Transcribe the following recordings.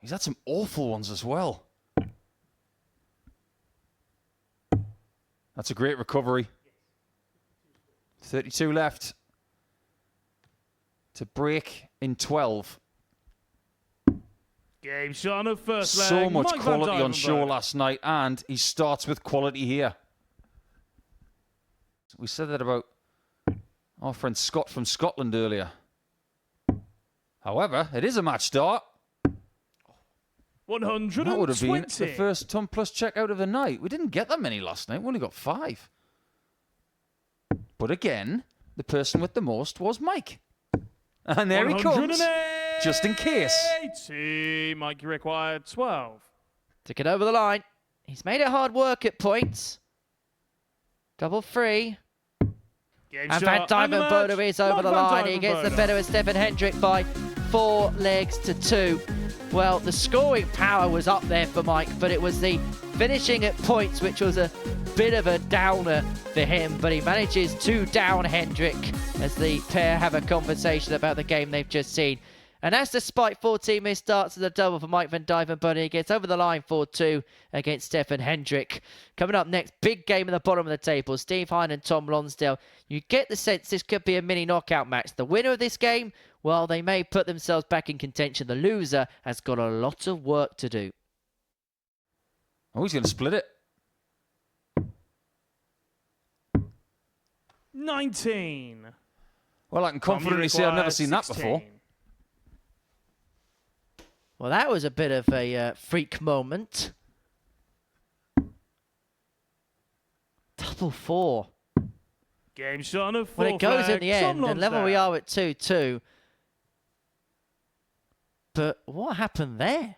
He's had some awful ones as well. That's a great recovery. 32 left to break in 12. Game shot on the first leg. So much Mike van quality on show Duivenbode. last night, and he starts with quality here. We said that about our friend Scott from Scotland earlier. However, it is a match start. 120. That would have been the first ton plus checkout of the night. We didn't get that many last night. We only got 5. But again, the person with the most was Mike. And there he comes, just in case. Mikey required 12. Took it over the line. He's made it hard work at points. Double free. And Van Duivenbode is over the line. He gets the better of Stefan Henderyck by 4 legs to 2. Well, the scoring power was up there for Mike, but it was the finishing at points which was a bit of a downer for him. But he manages to down Henderyck as the pair have a conversation about the game they've just seen. And that's despite 14 missed starts of the double for Mike van Duivenbode. He gets over the line 4-2 against Stefan Henderyck. Coming up next, big game at the bottom of the table. Steve Hine and Tom Lonsdale. You get the sense this could be a mini knockout match. The winner of this game, well, they may put themselves back in contention. The loser has got a lot of work to do. Oh, he's going to split it. 19. Well, I can confidently say I've never seen 16. That before. Well, that was a bit of a freak moment. Double 4. Game shot on a 4. Well, it goes in the end, and level we are at 2-2. But what happened there?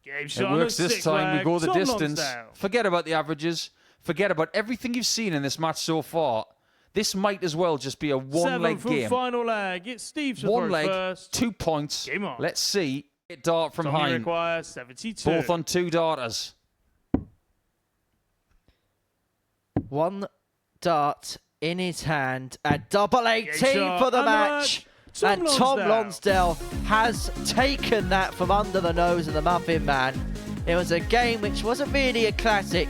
Game shot it works on a this time. We go the distance. Lonsdale. Forget about the averages. Forget about everything you've seen in this match so far. This might as well just be a one-leg game. Final leg. It's Steve one leg, first. 2 points. Game on. Let's see. Dart from Tommy Hine. requires 72. Both on 2 darters. 1 dart in his hand. And double 18 for the match. And Tom Lonsdale has taken that from under the nose of the Muffin Man. It was a game which wasn't really a classic.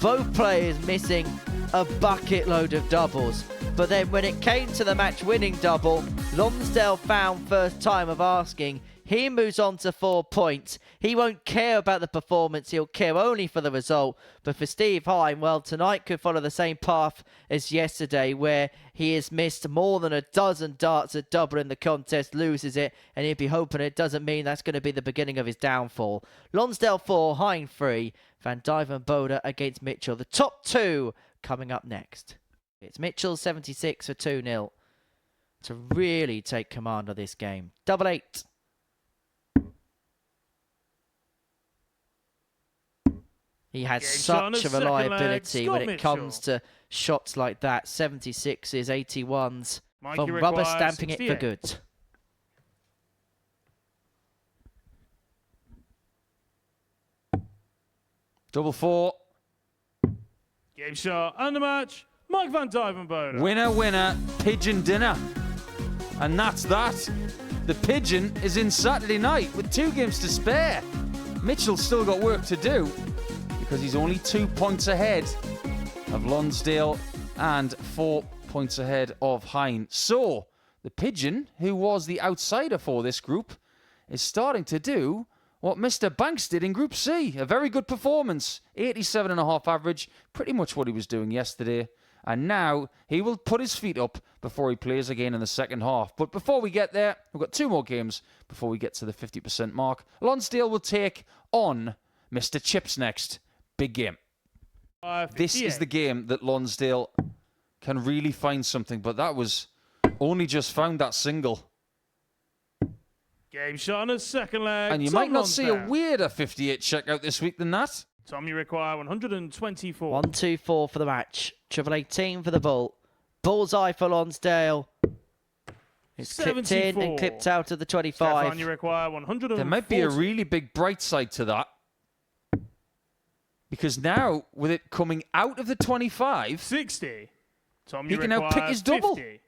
Both players missing a bucket load of doubles. But then when it came to the match-winning double, Lonsdale found first time of asking. He moves on to 4 points. He won't care about the performance. He'll care only for the result. But for Steve Hine, well, tonight could follow the same path as yesterday, where he has missed more than a dozen darts at double in the contest, loses it, and he'd be hoping it doesn't mean that's going to be the beginning of his downfall. Lonsdale 4, Hine 3, Van Duivenbode against Mitchell. The top 2 coming up next. It's Mitchell 76 for 2-0 to really take command of this game. Double 8. He has such a reliability when it comes to shots like that. 76s, 81s. From rubber stamping 68. It for good. Double 4. Game shot and the match. Mike van Duivenbode. Winner, winner, pigeon dinner. And that's that. The pigeon is in Saturday night with 2 games to spare. Mitchell's still got work to do because he's only 2 points ahead of Lonsdale and 4 points ahead of Hine. So the pigeon, who was the outsider for this group, is starting to do what Mr. Banks did in Group C. A very good performance. 87.5 average, pretty much what he was doing yesterday. And now he will put his feet up before he plays again in the second half. But before we get there, we've got 2 more games before we get to the 50% mark. Lonsdale will take on Mr. Chips next. Big game. This is the game that Lonsdale can really find something. But that was only just found that single. Game shot on a second leg. And you might not see a weirder 58 checkout this week than that. Tom, you require 124. 124 for the match. Triple 18 for the bull. Bullseye for Lonsdale. It's clipped in and clipped out of the 25. Stefan, you require 140. There might be a really big bright side to that. Because now, with it coming out of the 25... 60. Tom, he can now pick his double. 50.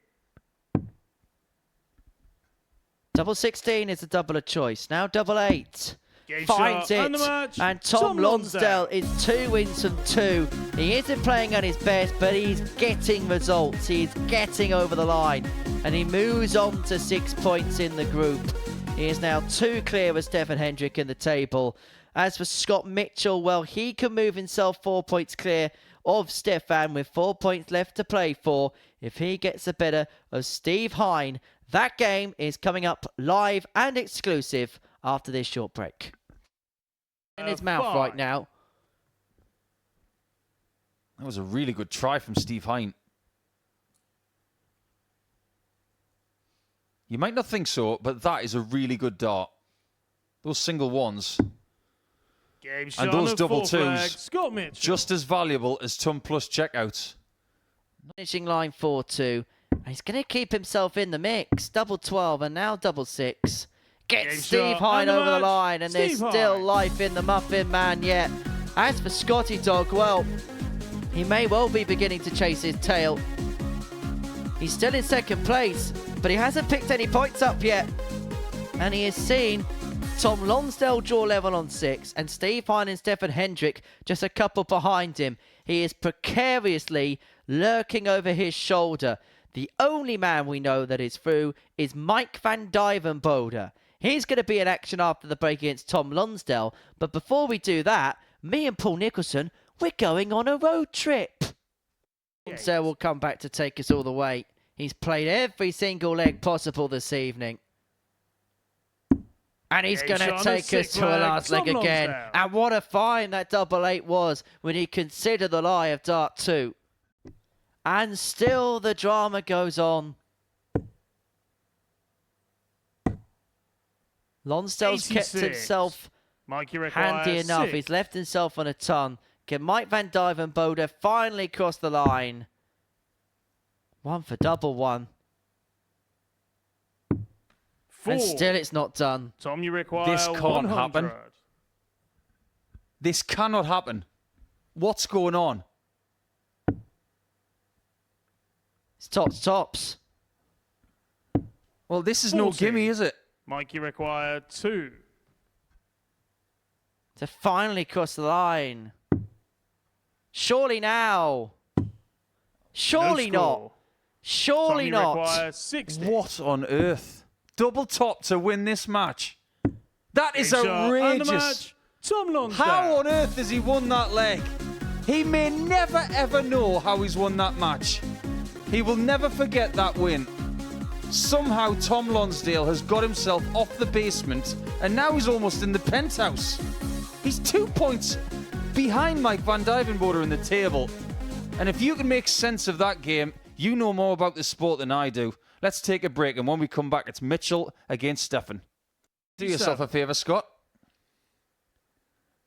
Double 16 is a double of choice. Now double 8. Game Finds shot, it. and the match, And Tom Lonsdale is 2 wins from 2. He isn't playing at his best, but he's getting results. He's getting over the line. And he moves on to 6 points in the group. He is now 2 clear of Stefan Henderyck in the table. As for Scott Mitchell, well, he can move himself 4 points clear of Stefan with 4 points left to play for. If he gets the better of Steve Hine, that game is coming up live and exclusive after this short break. In his mouth right now. That was a really good try from Steve Hine. You might not think so, but that is a really good dart. Those single ones and those double twos, just as valuable as ton plus checkouts. Finishing line 4-2. He's going to keep himself in the mix. Double 12 and now double 6. Gets Steve Hine over the line, and there's still life in the Muffin Man yet. As for Scotty Dog, well, he may well be beginning to chase his tail. He's still in second place, but he hasn't picked any points up yet. And he has seen Tom Lonsdale draw level on 6, and Steve Hine and Stefan Henderyck just a couple behind him. He is precariously lurking over his shoulder. The only man we know that is through is Mike van Duivenbode. He's going to be in action after the break against Tom Lonsdale. But before we do that, me and Paul Nicholson, we're going on a road trip. Lonsdale will come back to take us all the way. He's played every single leg possible this evening. And he's going to take us to a last leg again. And what a find that double 8 was when you consider the lie of dart 2. And still the drama goes on. Lonsdale's kept himself handy enough. 6. He's left himself on a ton. Can Mike van Duivenbode finally cross the line? 1 for double 1. 4. And still it's not done. Tom, you require This can't 100. happen. This cannot happen. What's going on? It's tops. Well, this is 40. no gimme, is it? Mike, you require 2. To finally cross the line. Surely now. Surely not. Surely Tom, you not. require 60. What on earth? Double top to win this match. That is outrageous. Tom Lonsdale. How on earth has he won that leg? He may never ever know how he's won that match. He will never forget that win. Somehow Tom Lonsdale has got himself off the basement and now he's almost in the penthouse. He's 2 points behind Mike van Duivenbode in the table. And if you can make sense of that game, you know more about the sport than I do. Let's take a break, and when we come back, it's Mitchell against Stefan. Do yourself a favour, Scott.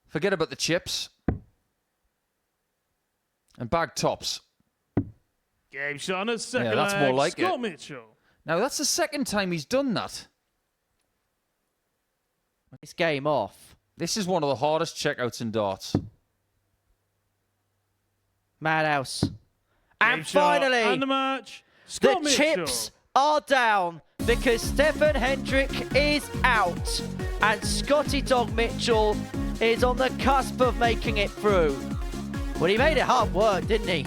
Forget about the chips. And bag tops. Game shot on a second that's leg. more like Scott it. Mitchell. Now, that's the second time he's done that. It's game off. This is one of the hardest checkouts in darts. Madhouse. And Game shot finally, and the match. the Scott Mitchell. chips are down because Stefan Henderyck is out. And Scotty Dog Mitchell is on the cusp of making it through. Well, he made it hard work, didn't he?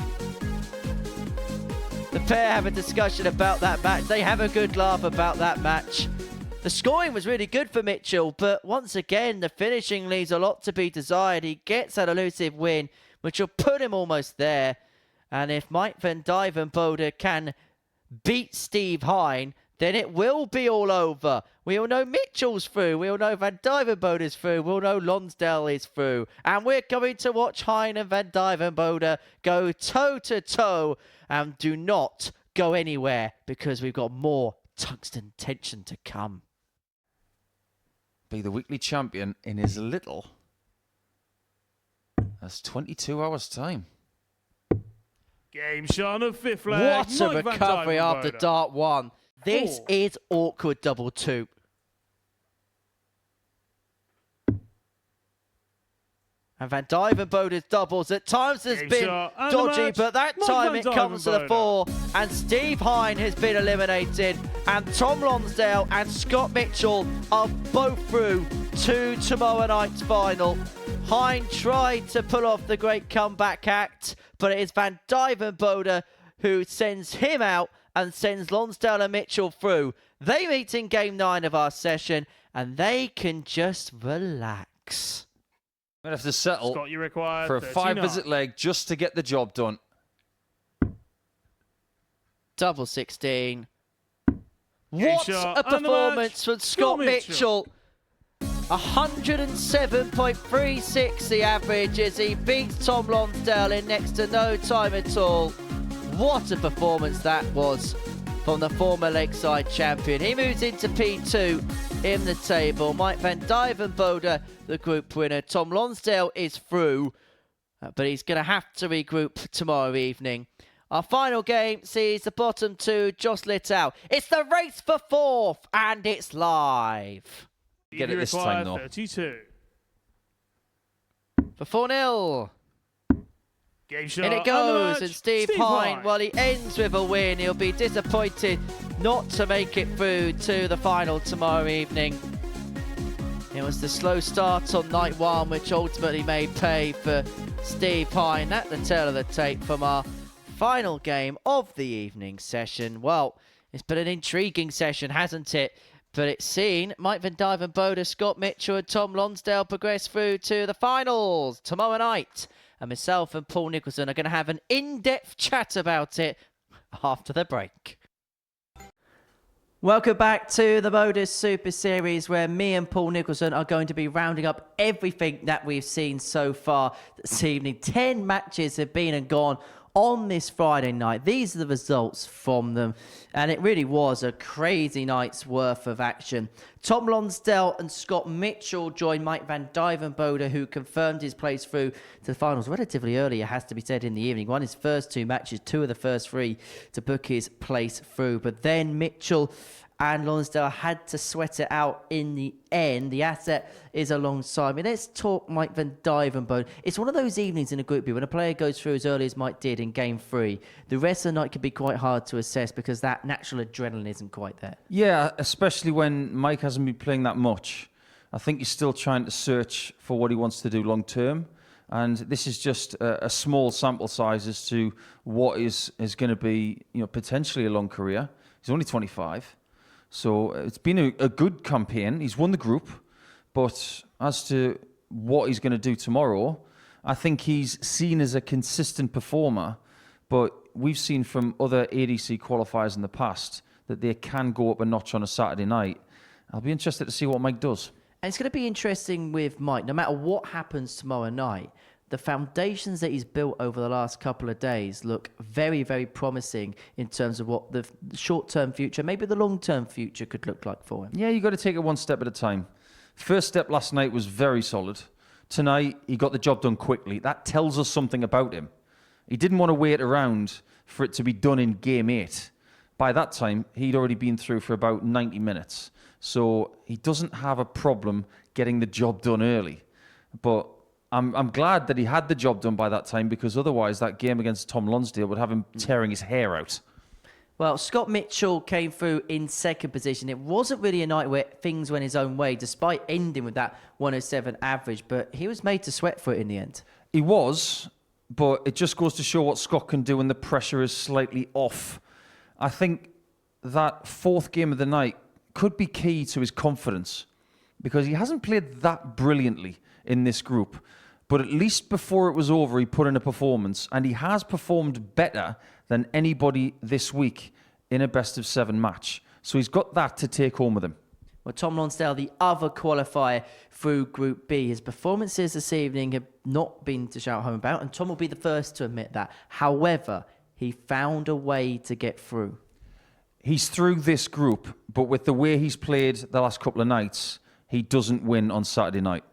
The pair have a discussion about that match. They have a good laugh about that match. The scoring was really good for Mitchell, but once again, the finishing leaves a lot to be desired. He gets that elusive win, which will put him almost there. And if Mike van Duivenbode can beat Steve Hine, then it will be all over. We all know Mitchell's through. We all know van Duivenbode is through. We all know Lonsdale is through. And we're going to watch Hine and van Duivenbode go toe-to-toe. And do not go anywhere because we've got more tungsten tension to come. Be the weekly champion in as little as 22 hours' time. Game shot on a 5th leg. What a Mike van recovery after Duivenbode. dart 1. This 4. is awkward double 2. And van Duivenbode's doubles at times has Game been shot and the dodgy, match. but that Mike time van it comes to the Duivenbode. 4. And Steve Hine has been eliminated. And Tom Lonsdale and Scott Mitchell are both through to tomorrow night's final. Hine tried to pull off the great comeback act, but it is Van Duivenbode who sends him out and sends Lonsdale and Mitchell through. They meet in game 9 of our session, and they can just relax. I'm going to have to settle Scott, you require for a 39. 5-visit leg just to get the job done. Double 16. Game What shot a and the performance match. from Scott Mitchell. 107.36 the average as he beats Tom Lonsdale in next to no time at all. What a performance that was from the former Lakeside champion. He moves into P2 in the table. Mike Van Duivenbode, the group winner. Tom Lonsdale is through, but he's going to have to regroup tomorrow evening. Our final game sees the bottom two jostle it out. It's the race for 4th, and it's live. Get it this time, though. 32. For 4-0. Game shot. In it goes, and Steve Hine, Hine. well, he ends with a win. He'll be disappointed not to make it through to the final tomorrow evening. It was the slow start on night 1, which ultimately may pay for Steve Hine. At the tail of the tape from our final game of the evening session. Well, it's been an intriguing session, hasn't it? But it's seen Mike Van Duivenbode, Scott Mitchell and Tom Lonsdale progress through to the finals tomorrow night. And myself and Paul Nicholson are going to have an in-depth chat about it after the break. Welcome back to the Modus Super Series, where me and Paul Nicholson are going to be rounding up everything that we've seen so far this evening. 10 matches have been and gone on this Friday night. These are the results from them, and it really was a crazy night's worth of action. Tom Lonsdale and Scott Mitchell joined Mike Van Duivenbode, who confirmed his place through to the finals relatively early, it has to be said, in the evening. Won his first 2 matches, 2 of the first 3 to book his place through. But then Mitchell and Lonsdale had to sweat it out in the end. The asset is alongside me. Let's talk Mike Van Duivenbode. It's one of those evenings in a Group B when a player goes through as early as Mike did in Game 3. The rest of the night can be quite hard to assess because that natural adrenaline isn't quite there. Yeah, especially when Mike hasn't been playing that much. I think he's still trying to search for what he wants to do long term. And this is just a small sample size as to what is going to be, potentially a long career. He's only 25. So it's been a good campaign. He's won the group. But as to what he's going to do tomorrow, I think he's seen as a consistent performer. But we've seen from other ADC qualifiers in the past that they can go up a notch on a Saturday night. I'll be interested to see what Mike does. And it's going to be interesting with Mike, no matter what happens tomorrow night, the foundations that he's built over the last couple of days look very, very promising in terms of what the short-term future, maybe the long-term future could look like for him. Yeah, you got to take it one step at a time. First step last night was very solid. Tonight, he got the job done quickly. That tells us something about him. He didn't want to wait around for it to be done in Game 8. By that time, he'd already been through for about 90 minutes. So he doesn't have a problem getting the job done early. But I'm glad that he had the job done by that time, because otherwise that game against Tom Lonsdale would have him tearing his hair out. Well, Scott Mitchell came through in second position. It wasn't really a night where things went his own way, despite ending with that 107 average, but he was made to sweat for it in the end. He was, but it just goes to show what Scott can do when the pressure is slightly off. I think that 4th game of the night could be key to his confidence, because he hasn't played that brilliantly in this group. But at least before it was over, he put in a performance, and he has performed better than anybody this week in a best-of-7 match. So he's got that to take home with him. Well, Tom Lonsdale, the other qualifier through Group B, his performances this evening have not been to shout home about, and Tom will be the first to admit that. However, he found a way to get through. He's through this group, but with the way he's played the last couple of nights, he doesn't win on Saturday night.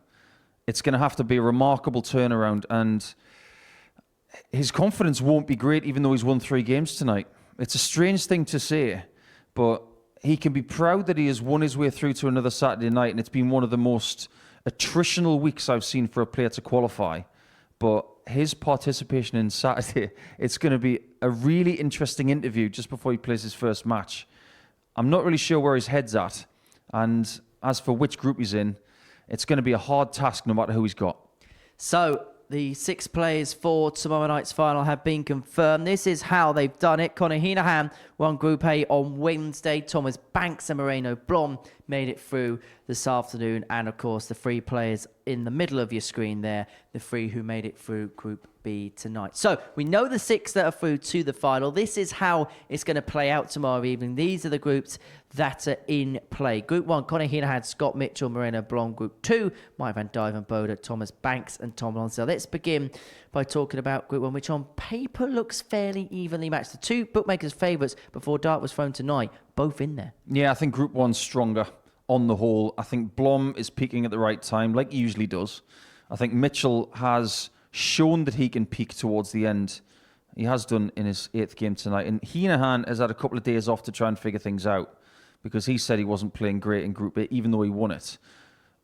It's going to have to be a remarkable turnaround, and his confidence won't be great even though he's won 3 games tonight. It's a strange thing to say, but he can be proud that he has won his way through to another Saturday night, and it's been one of the most attritional weeks I've seen for a player to qualify. But his participation in Saturday, it's going to be a really interesting interview just before he plays his first match. I'm not really sure where his head's at. And as for which group he's in, it's going to be a hard task no matter who he's got. So the 6 players for tomorrow night's final have been confirmed. This is how they've done it. Conor Hine won Group A on Wednesday. Thomas Banks and Moreno Blom made it through this afternoon. And, of course, the 3 players in the middle of your screen there, the 3 who made it through Group B tonight. So we know the 6 that are through to the final. This is how it's going to play out tomorrow evening. These are the groups that are in play. Group 1, Conor Hine, Scott Mitchell, Moreno Blom. Group 2, Mike van Duivenbode, Thomas Banks and Tom Lonsdale. Let's begin by talking about Group 1, which on paper looks fairly evenly matched. The 2 bookmakers' favourites before dart was thrown tonight, both in there. Yeah, I think Group 1's stronger on the whole. I think Blom is peaking at the right time, like he usually does. I think Mitchell has shown that he can peak towards the end. He has done in his 8th game tonight. And Hine has had a couple of days off to try and figure things out because he said he wasn't playing great in Group A, even though he won it.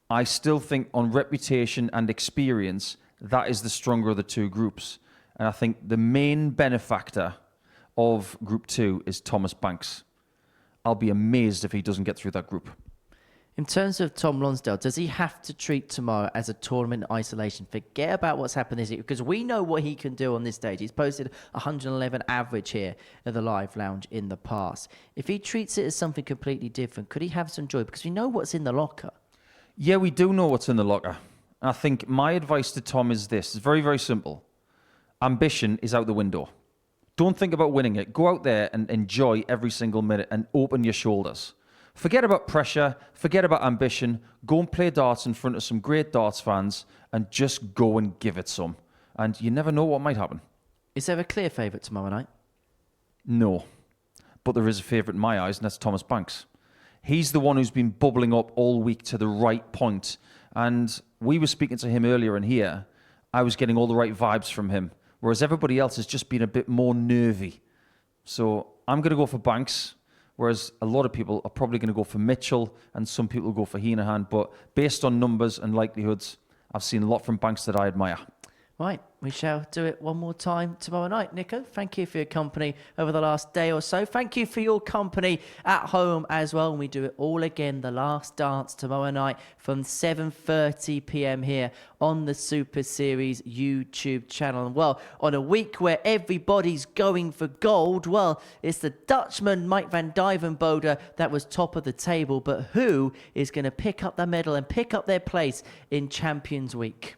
I still think on reputation and experience, that is the stronger of the 2 groups. And I think the main benefactor of Group 2 is Thomas Banks. I'll be amazed if he doesn't get through that group. In terms of Tom Lonsdale, does he have to treat tomorrow as a tournament isolation? Forget about what's happened this year, because we know what he can do on this stage. He's posted 111 average here at the Live Lounge in the past. If he treats it as something completely different, could he have some joy? Because we know what's in the locker. Yeah, we do know what's in the locker. I think my advice to Tom is this. It's very, very simple. Ambition is out the window. Don't think about winning it. Go out there and enjoy every single minute and open your shoulders. Forget about pressure, forget about ambition, go and play darts in front of some great darts fans and just go and give it some. And you never know what might happen. Is there a clear favourite tomorrow night? No. But there is a favourite in my eyes, and that's Thomas Banks. He's the one who's been bubbling up all week to the right point. And we were speaking to him earlier in here. I was getting all the right vibes from him, whereas everybody else has just been a bit more nervy. So I'm going to go for Banks. Whereas a lot of people are probably going to go for Mitchell and some people go for Hine. But based on numbers and likelihoods, I've seen a lot from Banks that I admire. Right, we shall do it one more time tomorrow night. Nico, thank you for your company over the last day or so. Thank you for your company at home as well. And we do it all again, the last dance tomorrow night from 7:30 p.m. here on the Super Series YouTube channel. And well, on a week where everybody's going for gold, well, it's the Dutchman Mike van Duivenbode that was top of the table. But who is going to pick up the medal and pick up their place in Champions Week?